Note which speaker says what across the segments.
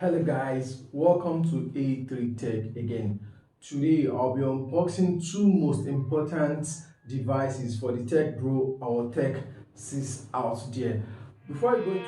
Speaker 1: Hello guys, welcome to A3 Tech again. Today I'll be unboxing two most important devices for the tech bro or tech sis out there. Before I go if you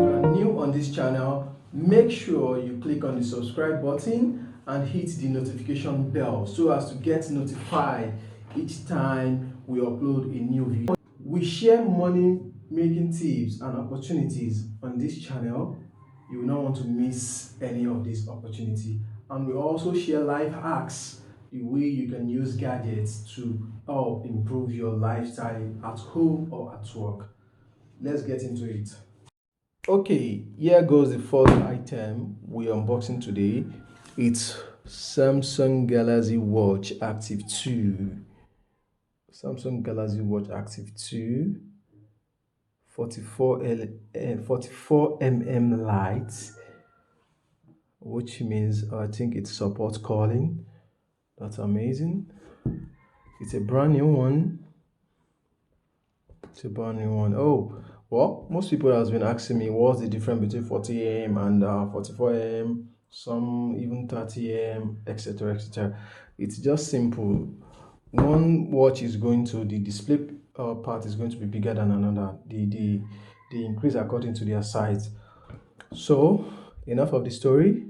Speaker 1: are new on this channel, make sure you click on the subscribe button and hit the notification bell so as to get notified each time we upload a new video. We share money making tips and opportunities on this channel. You will not want to miss any of this opportunity. And we also share life hacks, the way you can use gadgets to help improve your lifestyle at home or at work. Let's get into it. Okay, here goes the first item we're unboxing today. It's Samsung Galaxy Watch Active 2. Samsung Galaxy Watch Active 2 44 light, which means I think it supports calling. That's amazing. It's a brand new one. It's a brand new one. Oh, well, most people has been asking me what's the difference between 40 and 44 some even 30 etc etc. It's just simple. One watch is going to the display part is going to be bigger than another. The increase according to their size. So enough of the story.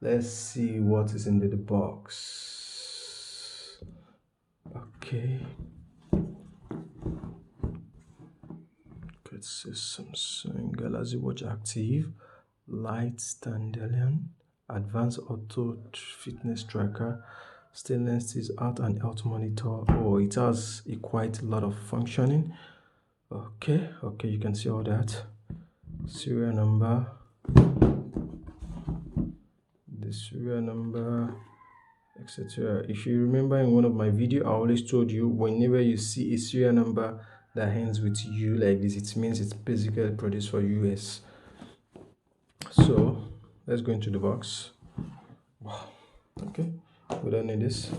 Speaker 1: Let's see what is in the box. Okay. It says Samsung Galaxy Watch Active, Light Standalone, Advanced Auto Fitness Tracker, stainless steel out and out monitor. Oh, it has a quite a lot of functioning. Okay, you can see all that. Serial number, the serial number, etc. If you remember in one of my videos, I always told you whenever you see a serial number that ends with U like this, it means it's basically produced for US. So let's go into the box. Wow. Okay, we don't need this.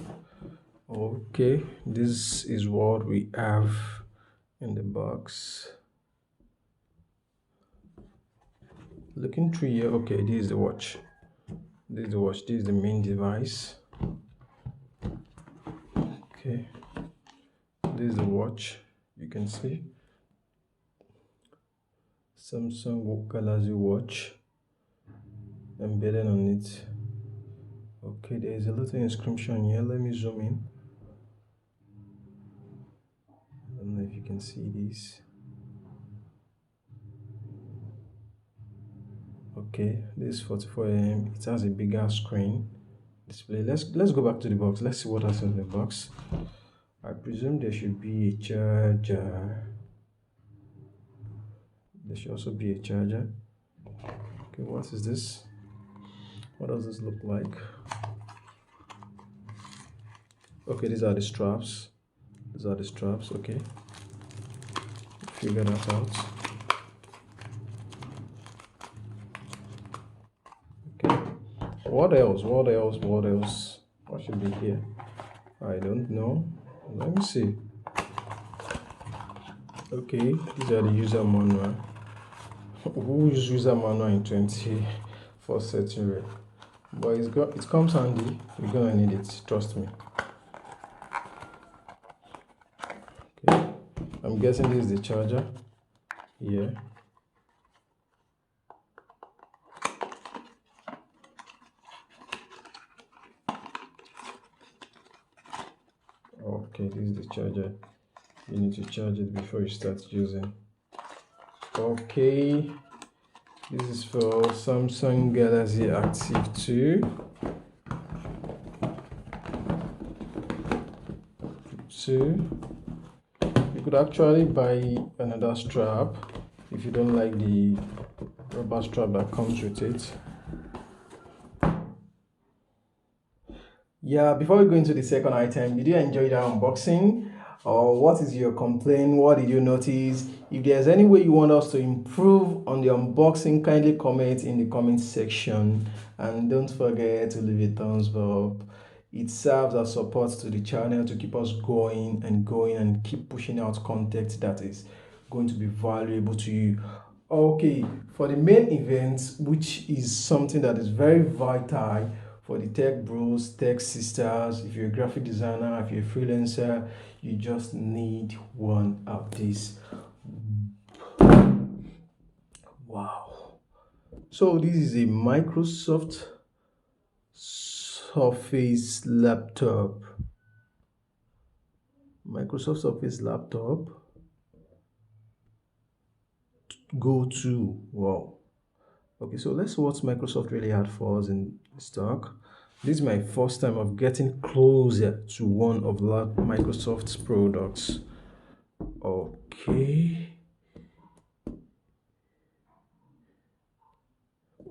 Speaker 1: Okay, this is what we have in the box. Looking through here, okay, this is the watch. This is the main device. Okay, this is the watch. You can see Samsung Galaxy Watch embedded on it. Okay, there is a little inscription here. Let me zoom in. I don't know if you can see this. Okay, this is 44 it has a bigger screen display. Let's go back to the box. Let's see what else in the box. I presume there should be a charger. There should also be a charger. Okay, what is this? What does this look like? Okay, these are the straps. Okay, figure that out. Okay, what else? What should be here? I don't know. Let me see. Okay, these are the user manual. Who use user manual in 21st century? But it comes handy. You're gonna need it, trust me. Okay, I'm guessing this is the charger here. Okay, this is the charger. You need to charge it before you start using. Okay, this is for Samsung Galaxy Active 2. You could actually buy another strap if you don't like the rubber strap that comes with it. Yeah, before we go into the second item, did you enjoy that unboxing? Or what is your complaint? What did you notice? If there's any way you want us to improve on the unboxing, kindly comment in the comment section. And don't forget to leave a thumbs up. It serves as support to the channel to keep us going and going and keep pushing out content that is going to be valuable to you. Okay, for the main event, which is something that is very vital for the tech bros, tech sisters, if you're a graphic designer, if you're a freelancer, you just need one of these. Wow. So this is a Microsoft Surface laptop. Microsoft Surface laptop. Go to. Wow. Okay, so let's see what Microsoft really had for us in stock. This is my first time of getting closer to one of Microsoft's products. Okay.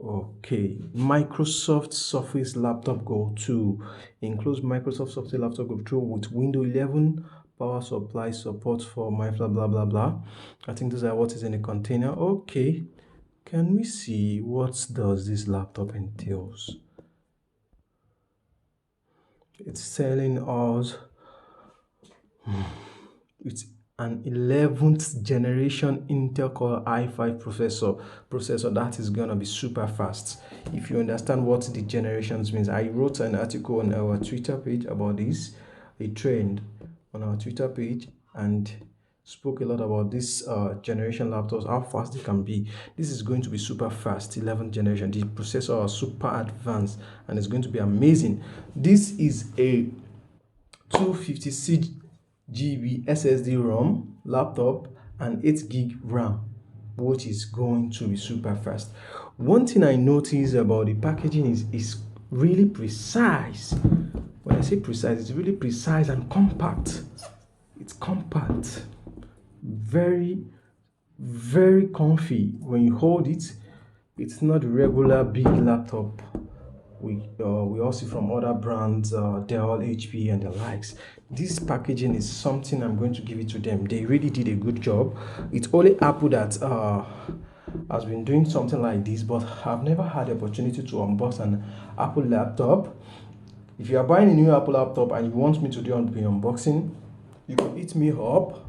Speaker 1: Okay, Microsoft Surface Laptop Go 2 includes Microsoft Surface Laptop Go 2 with Windows 11 power supply support for my blah blah blah blah. I think those are what is in the container. Okay, can we see what does this laptop entails? It's telling us it's an 11th generation Intel Core i5 processor that is gonna be super fast. If you understand what the generations means, I wrote an article on our Twitter page about this, a trend on our Twitter page, and spoke a lot about this generation laptops, how fast they can be. This is going to be super fast, 11th generation. The processor are super advanced and it's going to be amazing. This is a 256 GB SSD ROM laptop and 8 gig RAM, which is going to be super fast. One thing I notice about the packaging is really precise. When I say precise, it's really precise and compact. It's compact, very comfy. When you hold it, it's not a regular big laptop we all see from other brands, Dell, HP, and the likes. This packaging is something I'm going to give it to them. They really did a good job. It's only Apple that has been doing something like this, but I've never had the opportunity to unbox an Apple laptop. If you are buying a new Apple laptop and you want me to do an unboxing, you can hit me up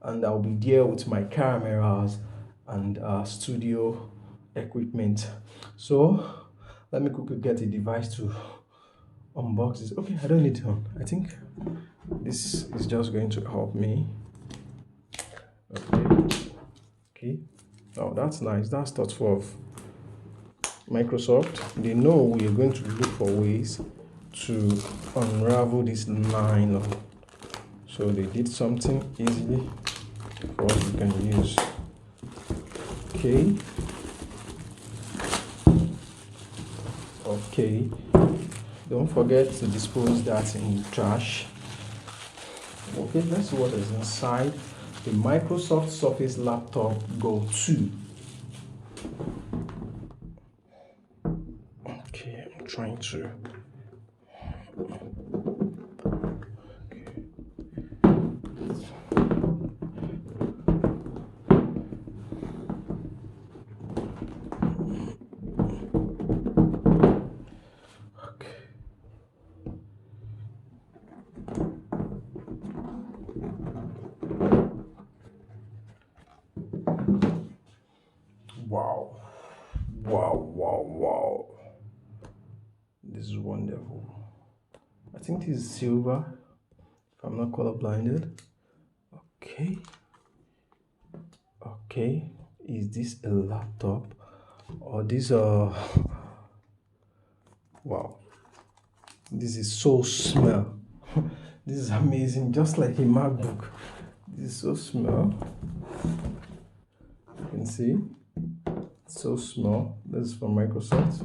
Speaker 1: and I'll be there with my cameras and studio equipment. So let me quickly get a device to unbox this. Okay, I don't need one. I think this is just going to help me. Okay. Oh, that's nice. That's thoughtful of Microsoft. They know we are going to look for ways to unravel this nylon. So they did something easily for us we can use. Okay. Okay, don't forget to dispose that in the trash. Okay, let's see what is inside the Microsoft Surface Laptop Go 2. Okay, I'm trying to. Wow. This is wonderful. I think this is silver, if I'm not color blinded. Okay, is this a laptop or this wow, this is so small. This is amazing, just like a MacBook. This is so small. You can see so small. This is from Microsoft.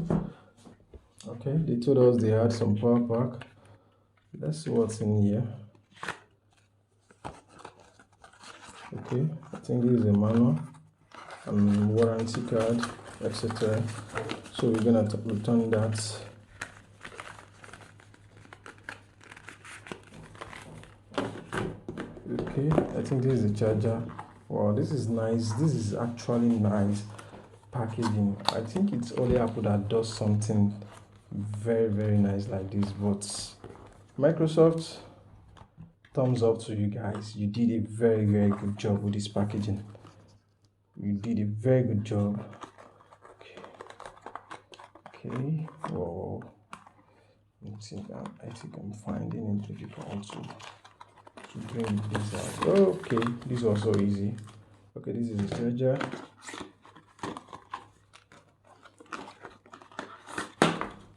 Speaker 1: Okay, they told us they had some power pack. Let's see what's in here. Okay, I think this is a manual and warranty card, etc. So we're gonna return that. Okay, I think this is a charger. Wow, this is nice. This is actually nice packaging. I think it's only Apple that does something very nice like this, but Microsoft, thumbs up to you guys. You did a very, very good job with this packaging. You did a very good job. Okay. Whoa. I think I'm finding it difficult to bring this out. Okay, this is also easy. Okay, this is the charger.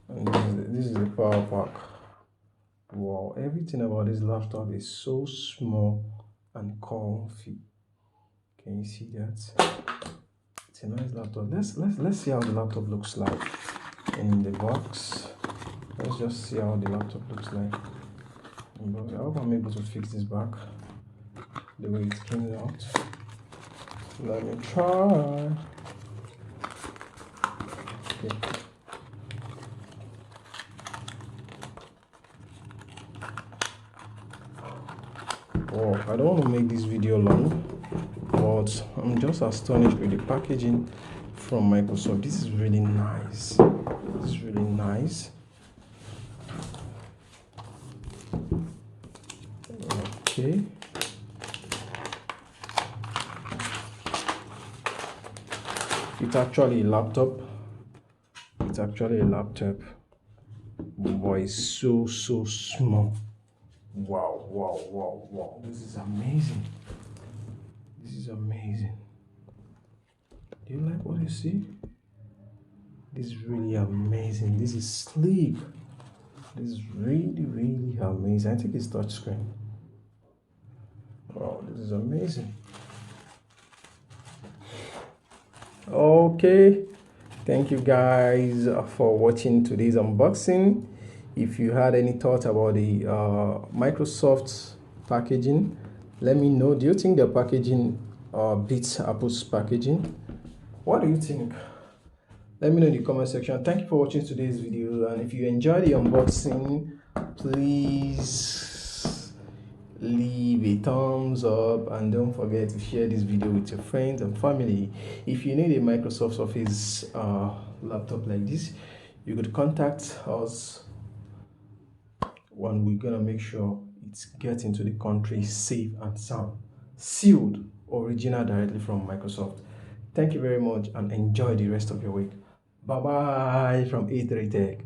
Speaker 1: And this is the power pack. Wow, everything about this laptop is so small and comfy. Can you see that? It's a nice laptop. Let's see how the laptop looks like in the box. Let's just see how the laptop looks like. I hope I'm able to fix this back the way it came out. Let me try. Okay. Oh, I don't want to make this video long, but I'm just astonished with the packaging from Microsoft. This is really nice. This is really nice. Okay. It's actually a laptop. It's actually a laptop. Boy, it's so small. Wow. This is amazing. This is amazing. Do you like what you see? This is really amazing. This is sleek. This is really amazing. I think it's touchscreen. Wow, this is amazing. Okay, thank you guys for watching today's unboxing. If you had any thoughts about the Microsoft packaging, let me know. Do you think the packaging beats Apple's packaging? What do you think? Let me know in the comment section. Thank you for watching today's video, and if you enjoyed the unboxing, please leave a thumbs up and don't forget to share this video with your friends and family. If you need a Microsoft Office laptop like this, you could contact us, when we're gonna make sure it gets into the country safe and sound, sealed, original, directly from Microsoft. Thank you very much and enjoy the rest of your week. Bye bye from A3 Tech.